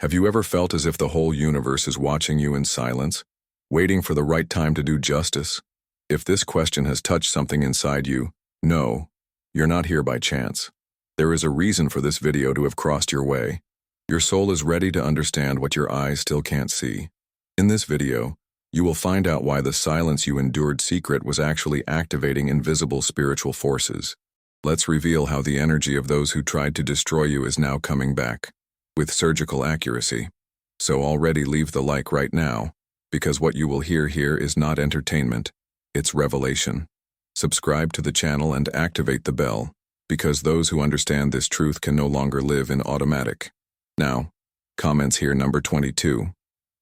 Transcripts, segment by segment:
Have you ever felt as if the whole universe is watching you in silence, waiting for the right time to do justice? If this question has touched something inside you, no, you're not here by chance. There is a reason for this video to have crossed your way. Your soul is ready to understand what your eyes still can't see. In this video, you will find out why the silence you endured secret was actually activating invisible spiritual forces. Let's reveal how the energy of those who tried to destroy you is now coming back, with surgical accuracy. So already leave the like right now, because what you will hear here is not entertainment, it's revelation. Subscribe to the channel and activate the bell, because those who understand this truth can no longer live in automatic. Now, comments here number 22.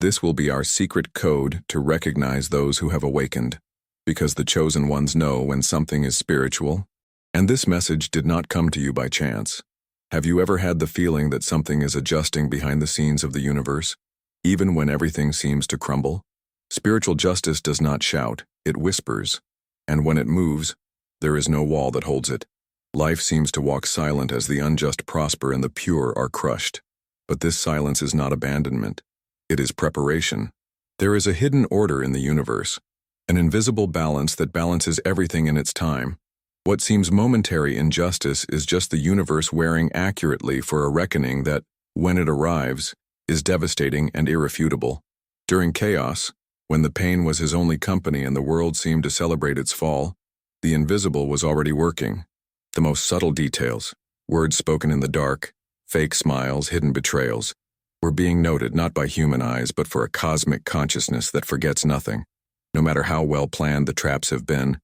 This will be our secret code to recognize those who have awakened, because the chosen ones know when something is spiritual. And this message did not come to you by chance. Have you ever had the feeling that something is adjusting behind the scenes of the universe, even when everything seems to crumble? Spiritual justice does not shout, it whispers. And when it moves, there is no wall that holds it. Life seems to walk silent as the unjust prosper and the pure are crushed. But this silence is not abandonment. It is preparation. There is a hidden order in the universe, an invisible balance that balances everything in its time. What seems momentary injustice is just the universe wearing accurately for a reckoning that, when it arrives, is devastating and irrefutable. During chaos, when the pain was his only company and the world seemed to celebrate its fall, the invisible was already working. The most subtle details, words spoken in the dark, fake smiles, hidden betrayals, were being noted not by human eyes but for a cosmic consciousness that forgets nothing. No matter how well planned the traps have been,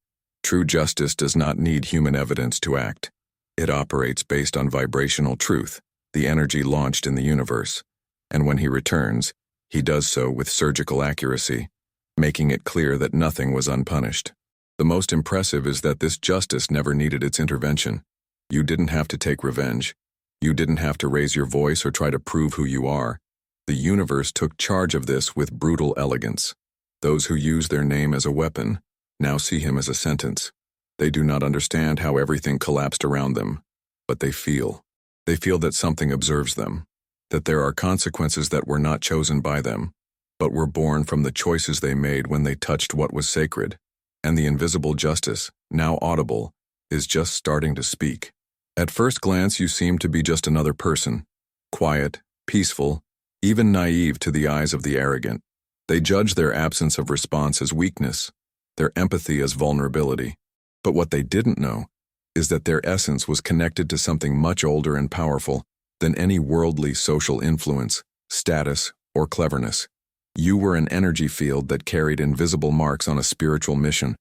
true justice does not need human evidence to act. It operates based on vibrational truth, the energy launched in the universe. And when he returns, he does so with surgical accuracy, making it clear that nothing was unpunished. The most impressive is that this justice never needed its intervention. You didn't have to take revenge. You didn't have to raise your voice or try to prove who you are. The universe took charge of this with brutal elegance. Those who use their name as a weapon now see him as a sentence. They do not understand how everything collapsed around them, but they feel. They feel that something observes them, that there are consequences that were not chosen by them, but were born from the choices they made when they touched what was sacred. And the invisible justice, now audible, is just starting to speak. At first glance, you seem to be just another person, quiet, peaceful, even naive to the eyes of the arrogant. They judge their absence of response as weakness, their empathy as vulnerability. But what they didn't know is that their essence was connected to something much older and powerful than any worldly social influence, status, or cleverness. You were an energy field that carried invisible marks on a spiritual mission,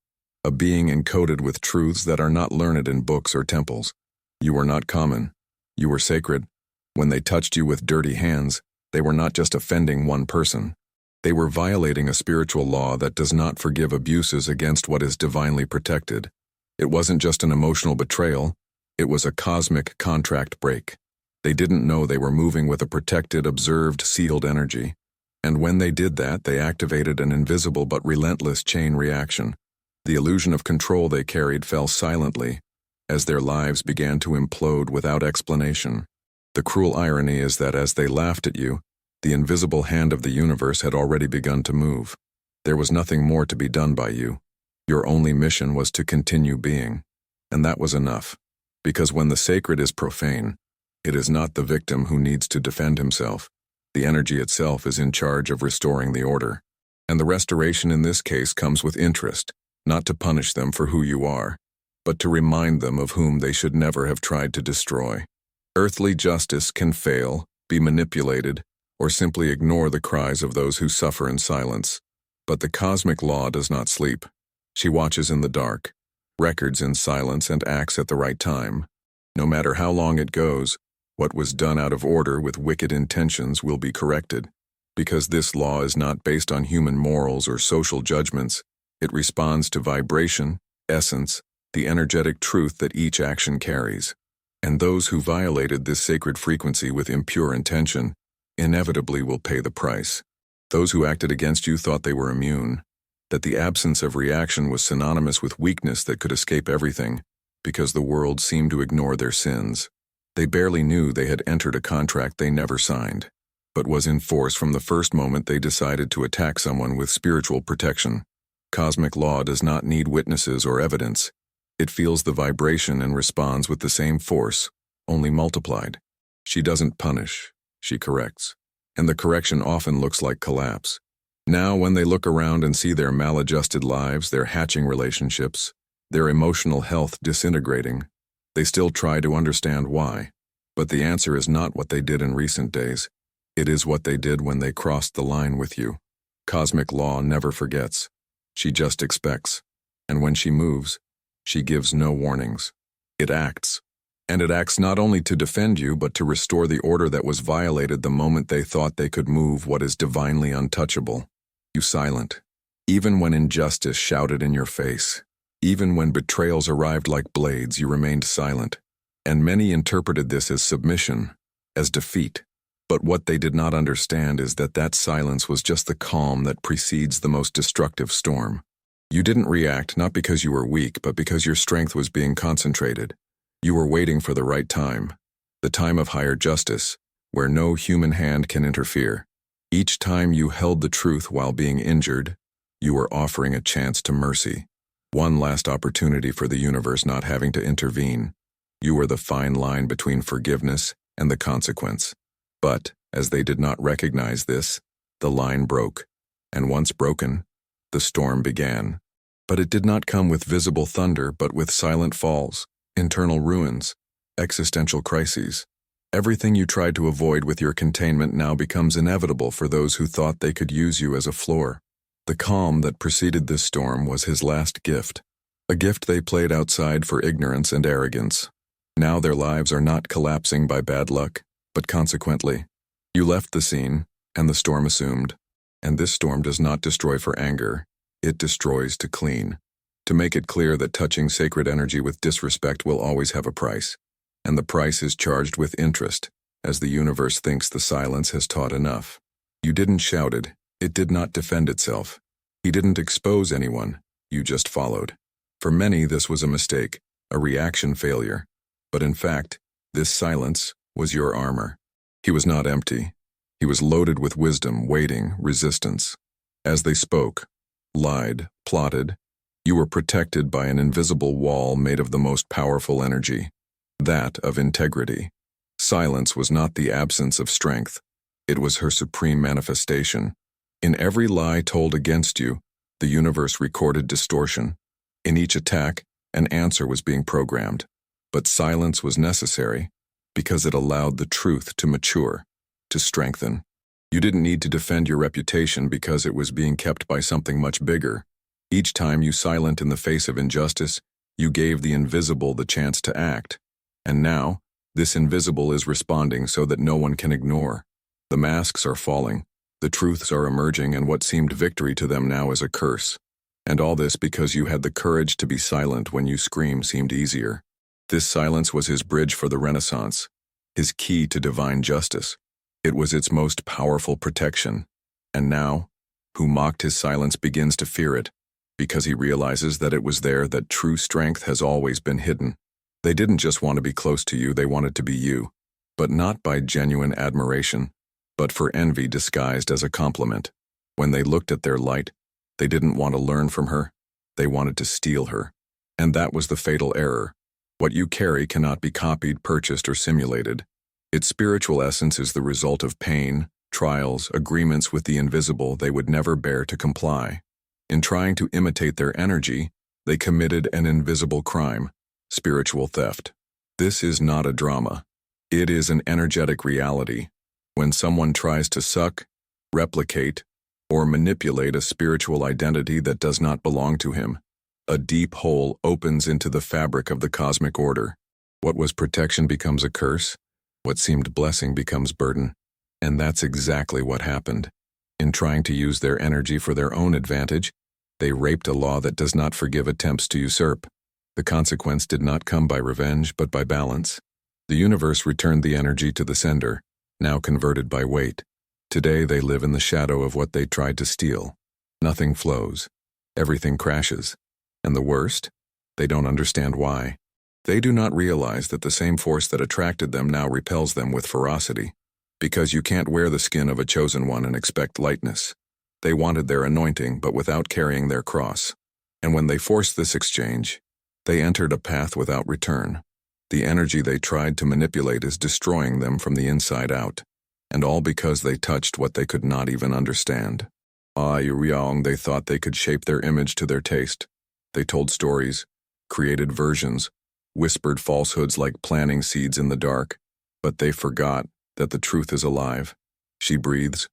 a being encoded with truths that are not learned in books or temples. You were not common. You were sacred. When they touched you with dirty hands, they were not just offending one person. They were violating a spiritual law that does not forgive abuses against what is divinely protected. It wasn't just an emotional betrayal, it was a cosmic contract break. They didn't know they were moving with a protected, observed, sealed energy. And when they did that, they activated an invisible but relentless chain reaction. The illusion of control they carried fell silently, as their lives began to implode without explanation. The cruel irony is that as they laughed at you, the invisible hand of the universe had already begun to move. There was nothing more to be done by you. Your only mission was to continue being. And that was enough. Because when the sacred is profane, it is not the victim who needs to defend himself. The energy itself is in charge of restoring the order. And the restoration in this case comes with interest, not to punish them for who you are, but to remind them of whom they should never have tried to destroy. Earthly justice can fail, be manipulated, or simply ignore the cries of those who suffer in silence. But the cosmic law does not sleep. She watches in the dark, records in silence, and acts at the right time. No matter how long it goes, what was done out of order with wicked intentions will be corrected. Because this law is not based on human morals or social judgments, it responds to vibration, essence, the energetic truth that each action carries. And those who violated this sacred frequency with impure intention inevitably will pay the price. Those who acted against you thought they were immune, that the absence of reaction was synonymous with weakness that could escape everything, because the world seemed to ignore their sins. They barely knew they had entered a contract they never signed. but was in force from the first moment they decided to attack someone with spiritual protection. Cosmic law does not need witnesses or evidence. It feels the vibration and responds with the same force, only multiplied. She doesn't punish, she corrects. And the correction often looks like collapse. Now, when they look around and see their maladjusted lives, their hatching relationships, their emotional health disintegrating, they still try to understand why. But the answer is not what they did in recent days. It is what they did when they crossed the line with you. Cosmic law never forgets. She just expects. And when she moves, she gives no warnings. It acts. And it acts not only to defend you, but to restore the order that was violated the moment they thought they could move what is divinely untouchable. You silent. Even when injustice shouted in your face. Even when betrayals arrived like blades, you remained silent. And many interpreted this as submission, as defeat. But what they did not understand is that that silence was just the calm that precedes the most destructive storm. You didn't react not because you were weak, but because your strength was being concentrated. You were waiting for the right time, the time of higher justice, where no human hand can interfere. Each time you held the truth while being injured, you were offering a chance to mercy. One last opportunity for the universe not having to intervene. You were the fine line between forgiveness and the consequence. But, as they did not recognize this, the line broke. And once broken, the storm began. But it did not come with visible thunder, but with silent falls, internal ruins, existential crises. Everything you tried to avoid with your containment now becomes inevitable for those who thought they could use you as a floor. The calm that preceded this storm was his last gift, a gift they played outside for ignorance and arrogance. Now their lives are not collapsing by bad luck, but consequently. You left the scene, and the storm assumed. And this storm does not destroy for anger, it destroys to clean. To make it clear that touching sacred energy with disrespect will always have a price. And the price is charged with interest, as the universe thinks the silence has taught enough. You didn't shout it did not defend itself. He didn't expose anyone, you just followed. For many, this was a mistake, a reaction failure. But in fact, this silence was your armor. He was not empty. He was loaded with wisdom, waiting, resistance. As they spoke, lied, plotted, you were protected by an invisible wall made of the most powerful energy, that of integrity. Silence was not the absence of strength. It was her supreme manifestation. In every lie told against you, the universe recorded distortion. In each attack, an answer was being programmed. But silence was necessary because it allowed the truth to mature, to strengthen. You didn't need to defend your reputation because it was being kept by something much bigger. Each time you silent in the face of injustice, you gave the invisible the chance to act. And now, this invisible is responding so that no one can ignore. The masks are falling, the truths are emerging, and what seemed victory to them now is a curse. And all this because you had the courage to be silent when you scream seemed easier. This silence was his bridge for the Renaissance, his key to divine justice. It was its most powerful protection. And now, who mocked his silence begins to fear it, because he realizes that it was there that true strength has always been hidden. They didn't just want to be close to you, they wanted to be you. But not by genuine admiration, but for envy disguised as a compliment. When they looked at their light, they didn't want to learn from her, they wanted to steal her. And that was the fatal error. What you carry cannot be copied, purchased, or simulated. Its spiritual essence is the result of pain, trials, agreements with the invisible they would never bear to comply. In trying to imitate their energy, they committed an invisible crime, spiritual theft. This is not a drama. It is an energetic reality. When someone tries to suck, replicate, or manipulate a spiritual identity that does not belong to him, a deep hole opens into the fabric of the cosmic order. What was protection becomes a curse. What seemed blessing becomes burden. And that's exactly what happened. In trying to use their energy for their own advantage, they raped a law that does not forgive attempts to usurp. The consequence did not come by revenge, but by balance. The universe returned the energy to the sender, now converted by weight. Today they live in the shadow of what they tried to steal. Nothing flows. Everything crashes. And the worst? They don't understand why. They do not realize that the same force that attracted them now repels them with ferocity. Because you can't wear the skin of a chosen one and expect lightness. They wanted their anointing, but without carrying their cross. And when they forced this exchange, they entered a path without return. The energy they tried to manipulate is destroying them from the inside out, and all because they touched what they could not even understand. They thought they could shape their image to their taste. They told stories, created versions, whispered falsehoods like planting seeds in the dark, but they forgot that the truth is alive. She breathes,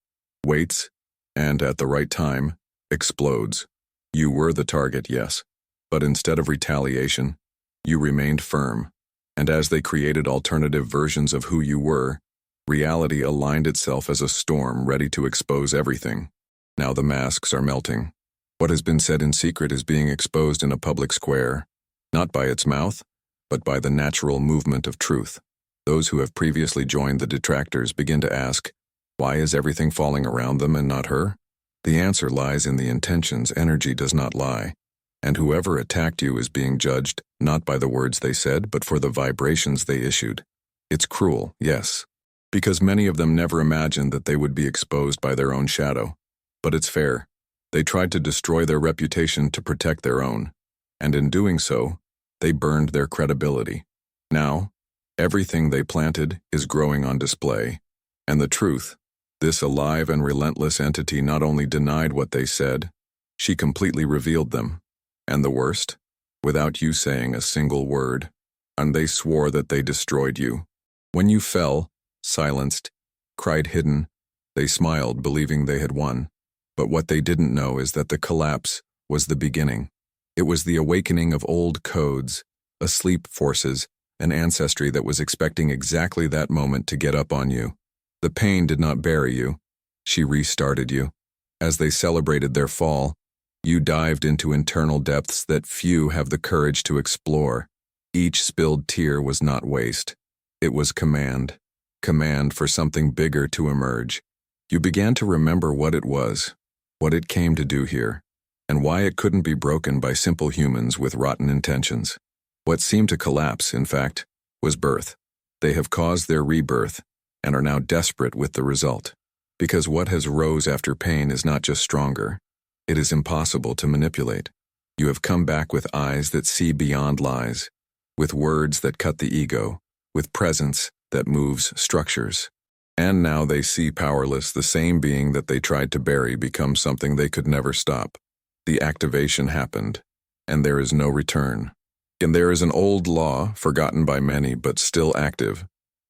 waits, and at the right time, explodes. You were the target, yes, but instead of retaliation, you remained firm. And as they created alternative versions of who you were, reality aligned itself as a storm ready to expose everything. Now the masks are melting. What has been said in secret is being exposed in a public square, not by its mouth, but by the natural movement of truth. Those who have previously joined the detractors begin to ask, why is everything falling around them and not her? The answer lies in the intentions. Energy does not lie. And whoever attacked you is being judged not by the words they said, but for the vibrations they issued. It's cruel, yes, because many of them never imagined that they would be exposed by their own shadow. But it's fair. They tried to destroy their reputation to protect their own, and in doing so, they burned their credibility. Now, everything they planted is growing on display, and the truth, this alive and relentless entity not only denied what they said, she completely revealed them. And the worst, without you saying a single word, and they swore that they destroyed you. When you fell, silenced, cried hidden, they smiled, believing they had won. But what they didn't know is that the collapse was the beginning. It was the awakening of old codes, asleep forces, an ancestry that was expecting exactly that moment to get up on you. The pain did not bury you. She restarted you. As they celebrated their fall, you dived into internal depths that few have the courage to explore. Each spilled tear was not waste. It was command. Command for something bigger to emerge. You began to remember what it was, what it came to do here, and why it couldn't be broken by simple humans with rotten intentions. What seemed to collapse, in fact, was birth. They have caused their rebirth and are now desperate with the result. Because what has rose after pain is not just stronger, it is impossible to manipulate. You have come back with eyes that see beyond lies, with words that cut the ego, with presence that moves structures. And now they see powerless, the same being that they tried to bury become something they could never stop. The activation happened, and there is no return. And there is an old law, forgotten by many but still active.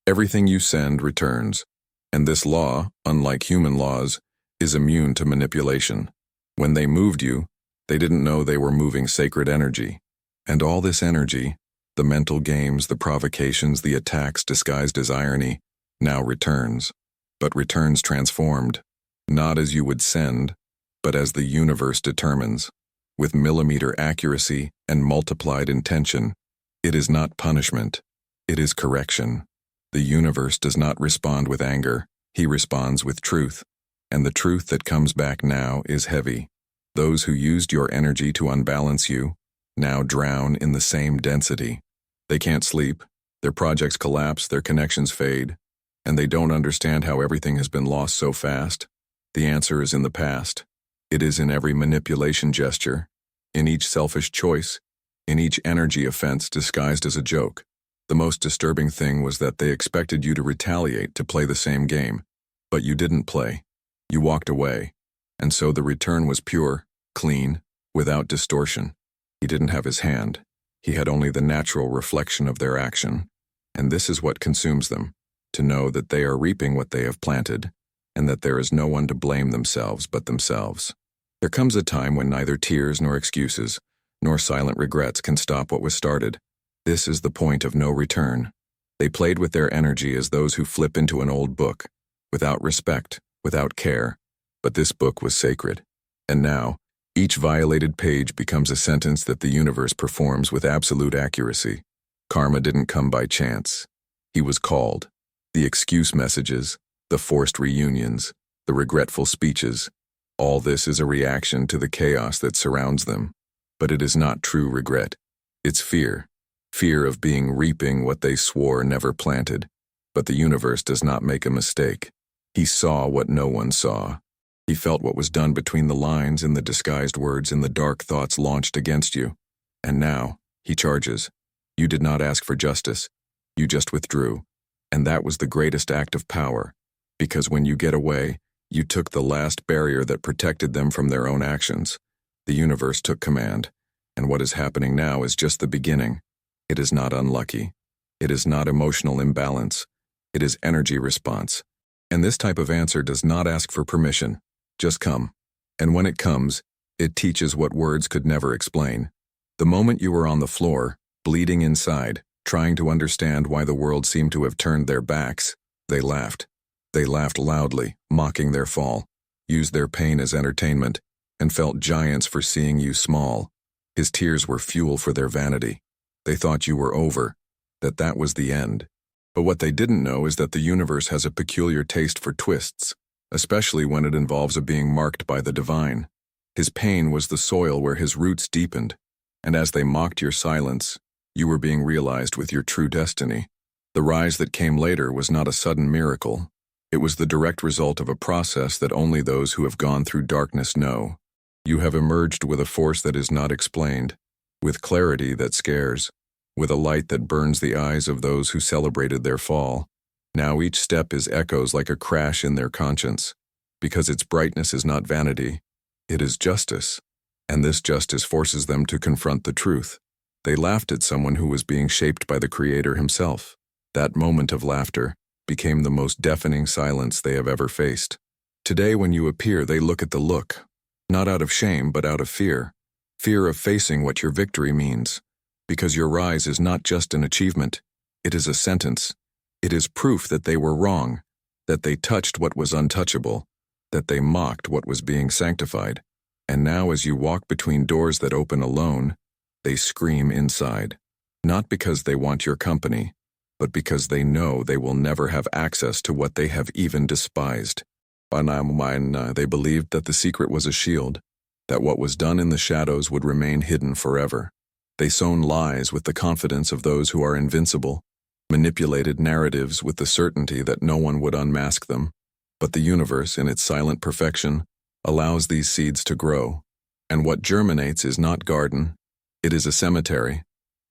Everything you send returns, and this law, unlike human laws, is immune to manipulation. When they moved you, they didn't know they were moving sacred energy. And all this energy, the mental games, the provocations, the attacks disguised as irony, now returns. But returns transformed, not as you would send, but as the universe determines. With millimeter accuracy and multiplied intention, it is not punishment, it is correction. The universe does not respond with anger, he responds with truth. And the truth that comes back now is heavy. Those who used your energy to unbalance you now drown in the same density. They can't sleep, their projects collapse, their connections fade, and they don't understand how everything has been lost so fast. The answer is in the past. It is in every manipulation gesture, in each selfish choice, in each energy offense disguised as a joke. The most disturbing thing was that they expected you to retaliate, to play the same game, but you didn't play. You walked away, and so the return was pure, clean, without distortion. He didn't have his hand. He had only the natural reflection of their action. And this is what consumes them, to know that they are reaping what they have planted, and that there is no one to blame themselves but themselves. There comes a time when neither tears nor excuses, nor silent regrets can stop what was started. This is the point of no return. They played with their energy as those who flip into an old book, without respect, without care. But this book was sacred. And now, each violated page becomes a sentence that the universe performs with absolute accuracy. Karma didn't come by chance. He was called. The excuse messages, the forced reunions, the regretful speeches, all this is a reaction to the chaos that surrounds them. But it is not true regret. It's fear. Fear of reaping what they swore never planted. But the universe does not make a mistake. He saw what no one saw. He felt what was done between the lines in the disguised words in the dark thoughts launched against you. And now, he charges. You did not ask for justice. You just withdrew. And that was the greatest act of power. Because when you get away, you took the last barrier that protected them from their own actions. The universe took command. And what is happening now is just the beginning. It is not unlucky. It is not emotional imbalance. It is energy response. And this type of answer does not ask for permission. Just come. And when it comes, it teaches what words could never explain. The moment you were on the floor, bleeding inside, trying to understand why the world seemed to have turned their backs, they laughed. They laughed loudly, mocking their fall, used their pain as entertainment, and felt giants for seeing you small. His tears were fuel for their vanity. They thought you were over, that was the end. But what they didn't know is that the universe has a peculiar taste for twists, especially when it involves a being marked by the divine. His pain was the soil where his roots deepened, and as they mocked your silence, you were being realized with your true destiny. The rise that came later was not a sudden miracle. It was the direct result of a process that only those who have gone through darkness know. You have emerged with a force that is not explained, with clarity that scares, with a light that burns the eyes of those who celebrated their fall. Now each step is echoes like a crash in their conscience, because its brightness is not vanity, it is justice, and this justice forces them to confront the truth. They laughed at someone who was being shaped by the Creator himself. That moment of laughter became the most deafening silence they have ever faced. Today when you appear, they look at the look, not out of shame but out of fear of facing what your victory means. Because your rise is not just an achievement, it is a sentence. It is proof that they were wrong, that they touched what was untouchable, that they mocked what was being sanctified. And now as you walk between doors that open alone, they scream inside. Not because they want your company, but because they know they will never have access to what they have even despised. They believed that the secret was a shield, that what was done in the shadows would remain hidden forever. They sown lies with the confidence of those who are invincible, manipulated narratives with the certainty that no one would unmask them. But the universe, in its silent perfection, allows these seeds to grow. And what germinates is not garden, it is a cemetery.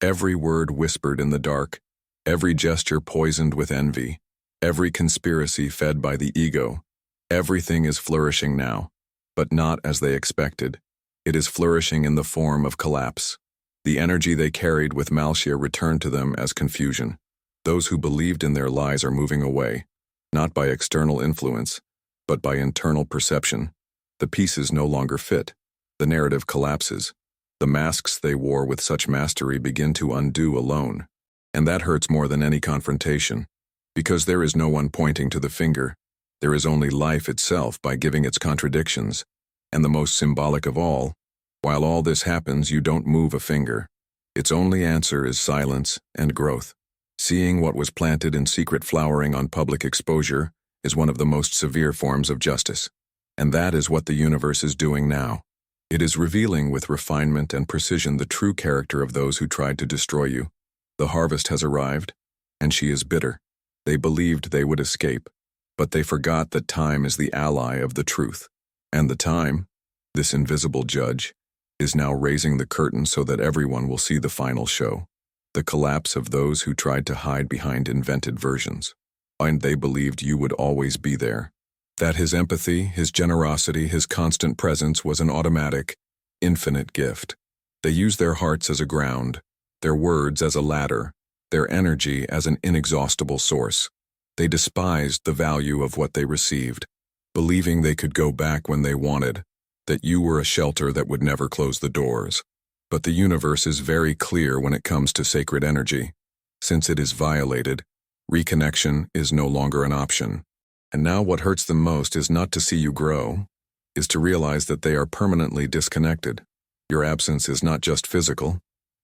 Every word whispered in the dark, every gesture poisoned with envy, every conspiracy fed by the ego. Everything is flourishing now, but not as they expected. It is flourishing in the form of collapse. The energy they carried with Malshia returned to them as confusion. Those who believed in their lies are moving away, not by external influence, but by internal perception. The pieces no longer fit. The narrative collapses. The masks they wore with such mastery begin to undo alone. And that hurts more than any confrontation. Because there is no one pointing to the finger. There is only life itself by giving its contradictions. And the most symbolic of all, while all this happens, you don't move a finger. Its only answer is silence and growth. Seeing what was planted in secret flowering on public exposure is one of the most severe forms of justice. And that is what the universe is doing now. It is revealing with refinement and precision the true character of those who tried to destroy you. The harvest has arrived, and she is bitter. They believed they would escape, but they forgot that time is the ally of the truth. And the time, this invisible judge, is now raising the curtain so that everyone will see the final show. The collapse of those who tried to hide behind invented versions. And they believed you would always be there. That his empathy, his generosity, his constant presence was an automatic, infinite gift. They used their hearts as a ground, their words as a ladder, their energy as an inexhaustible source. They despised the value of what they received, believing they could go back when they wanted, that you were a shelter that would never close the doors. But the universe is very clear when it comes to sacred energy. Since it is violated, reconnection is no longer an option. And now what hurts them most is not to see you grow, is to realize that they are permanently disconnected. Your absence is not just physical,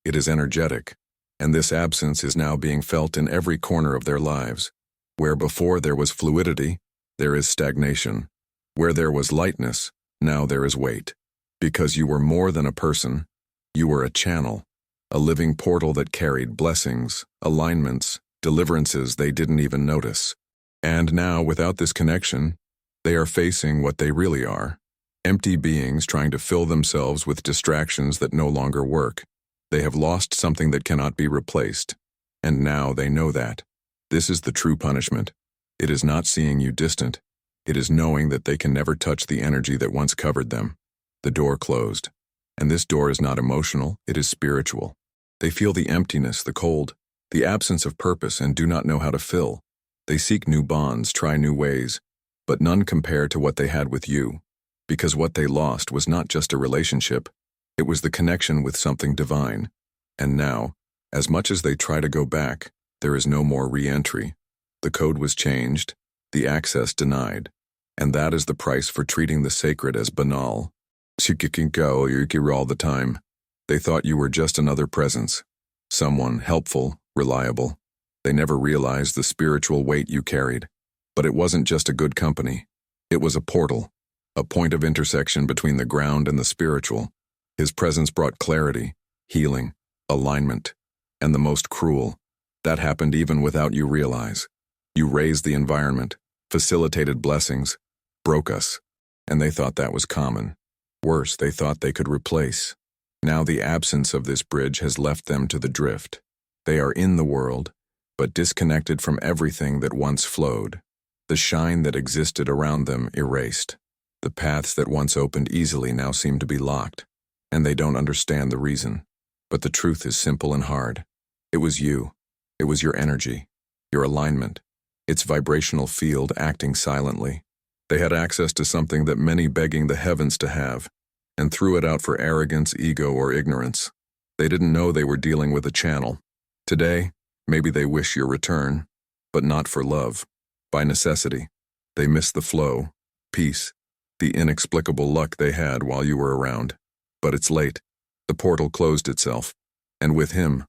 it is energetic. And this absence is now being felt in every corner of their lives. Where before there was fluidity, there is stagnation. Where there was lightness, now there is weight. Because you were more than a person, you were a channel, a living portal that carried blessings, alignments, deliverances they didn't even notice. And now, without this connection, they are facing what they really are. Empty beings trying to fill themselves with distractions that no longer work. They have lost something that cannot be replaced. And now they know that. This is the true punishment. It is not seeing you distant. It is knowing that they can never touch the energy that once covered them. The door closed. And this door is not emotional, it is spiritual. They feel the emptiness, the cold, the absence of purpose, and do not know how to fill. They seek new bonds, try new ways, but none compare to what they had with you. Because what they lost was not just a relationship, it was the connection with something divine. And now, as much as they try to go back, there is no more re-entry. The code was changed, the access denied. And that is the price for treating the sacred as banal. All the time. They thought you were just another presence. Someone helpful, reliable. They never realized the spiritual weight you carried. But it wasn't just a good company. It was a portal, a point of intersection between the ground and the spiritual. His presence brought clarity, healing, alignment, and the most cruel. That happened even without you realize. You raised the environment, facilitated blessings, broke us, and they thought that was common. Worse, they thought they could replace. Now the absence of this bridge has left them to the drift. They are in the world, but disconnected from everything that once flowed. The shine that existed around them erased. The paths that once opened easily now seem to be locked, and they don't understand the reason. But the truth is simple and hard. It was you. It was your energy, your alignment, its vibrational field acting silently. They had access to something that many begging the heavens to have, and threw it out for arrogance, ego, or ignorance. They didn't know they were dealing with a channel. Today, maybe they wish your return, but not for love. By necessity, they miss the flow, peace, the inexplicable luck they had while you were around. But it's late. The portal closed itself, and with him,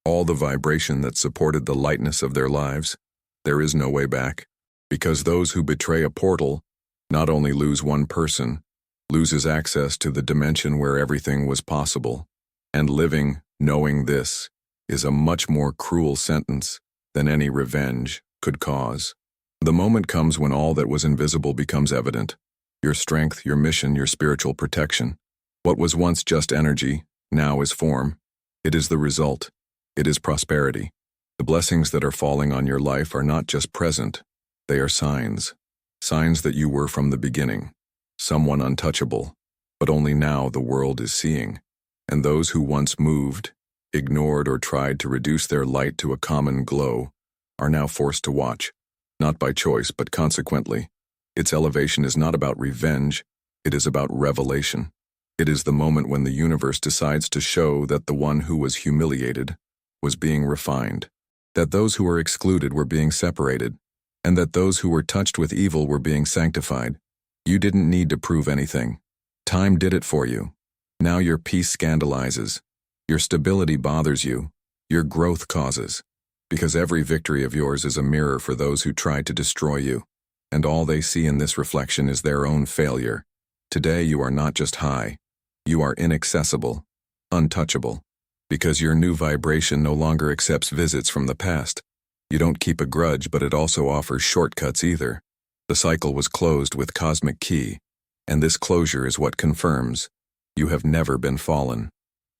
all the vibration that supported the lightness of their lives. There is no way back, because those who betray a portal not only lose one person, loses access to the dimension where everything was possible. And living, knowing this, is a much more cruel sentence than any revenge could cause. The moment comes when all that was invisible becomes evident. Your strength, your mission, your spiritual protection. What was once just energy, now is form. It is the result. It is prosperity. The blessings that are falling on your life are not just present. They are signs. Signs that you were from the beginning. Someone untouchable. But only now the world is seeing. And those who once moved, ignored, or tried to reduce their light to a common glow are now forced to watch. Not by choice, but consequently. Its elevation is not about revenge. It is about revelation. It is the moment when the universe decides to show that the one who was humiliated was being refined, that those who were excluded were being separated, and that those who were touched with evil were being sanctified. You didn't need to prove anything. Time did it for you. Now your peace scandalizes. Your stability bothers you. Your growth causes. Because every victory of yours is a mirror for those who tried to destroy you. And all they see in this reflection is their own failure. Today you are not just high. You are inaccessible, untouchable. Because your new vibration no longer accepts visits from the past. You don't keep a grudge, but it also offers shortcuts either. The cycle was closed with cosmic key, and this closure is what confirms you have never been fallen.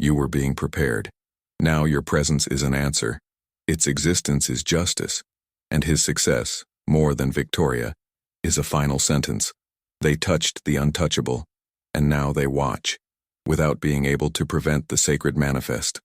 You were being prepared. Now your presence is an answer. Its existence is justice, and his success, more than Victoria, is a final sentence. They touched the untouchable, and now they watch, without being able to prevent the sacred manifest.